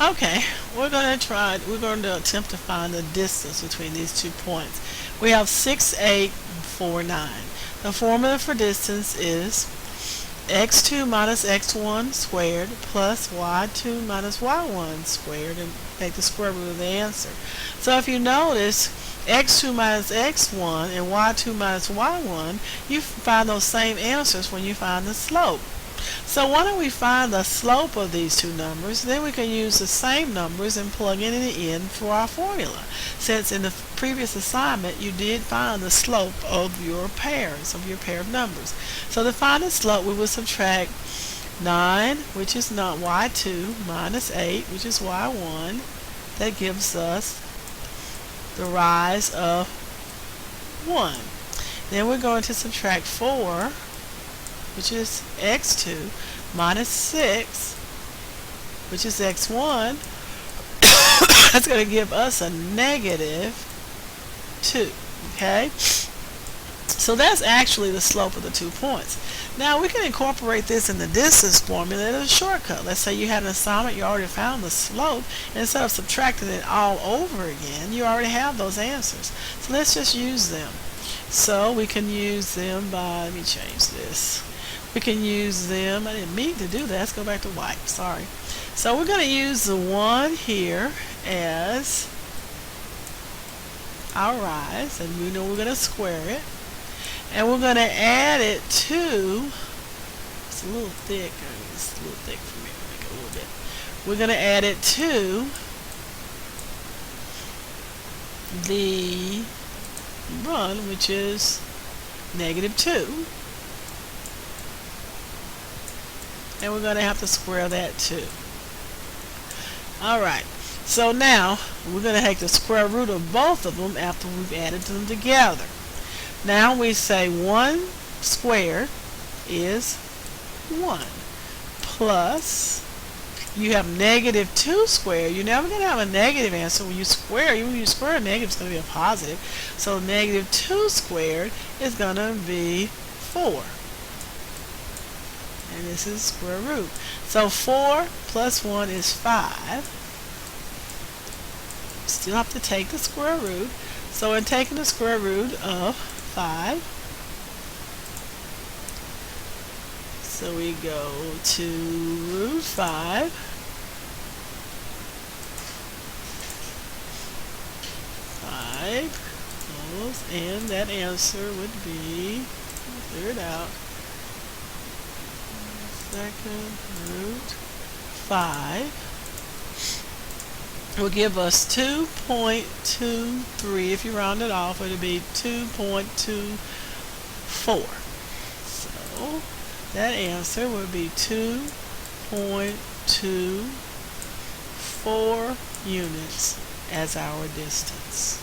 Okay, we're going to attempt to find the distance between these 2 points. We have 6, 8, 4, 9. The formula for distance is x2 minus x1 squared plus y2 minus y1 squared, and take the square root of the answer. So if you notice, x2 minus x1 and y2 minus y1, you find those same answers when you find the slope. So why don't we find the slope of these two numbers, then we can use the same numbers and plug it in for our formula. Since in the previous assignment you did find the slope of your pairs, of your pair of numbers. So to find the slope, we will subtract 9, which is not y2, minus 8, which is y1. That gives us the rise of 1. Then we're going to subtract 4, which is x2, minus 6, which is x1. That's going to give us a negative 2. Okay? So that's actually the slope of the 2 points. Now we can incorporate this in the distance formula as a shortcut. Let's say you had an assignment, you already found the slope, and instead of subtracting it all over again, you already have those answers. So let's just use them. So we can use them by, let me change this. We can use them, I didn't mean to do that, let's go back to white, sorry. So we're going to use the 1 here as our rise, and we know we're going to square it. And we're going to add it to, it's a little thick, it's a little thick for me, make it a little bit. We're going to add it to the run, which is negative 2. And we're going to have to square that too. Alright, so now we're going to take the square root of both of them after we've added them together. Now we say 1 squared is 1 plus, you have negative 2 squared. You're never going to have a negative answer when you square. When you square a negative, it's going to be a positive. So negative 2 squared is going to be 4. And this is square root. So 4 plus 1 is 5. Still have to take the square root. So in taking the square root of 5, so we go to root 5. 5, and that answer would be, clear it out, second root 5 will give us 2.23. If you round it off, it would be 2.24. So that answer would be 2.24 units as our distance.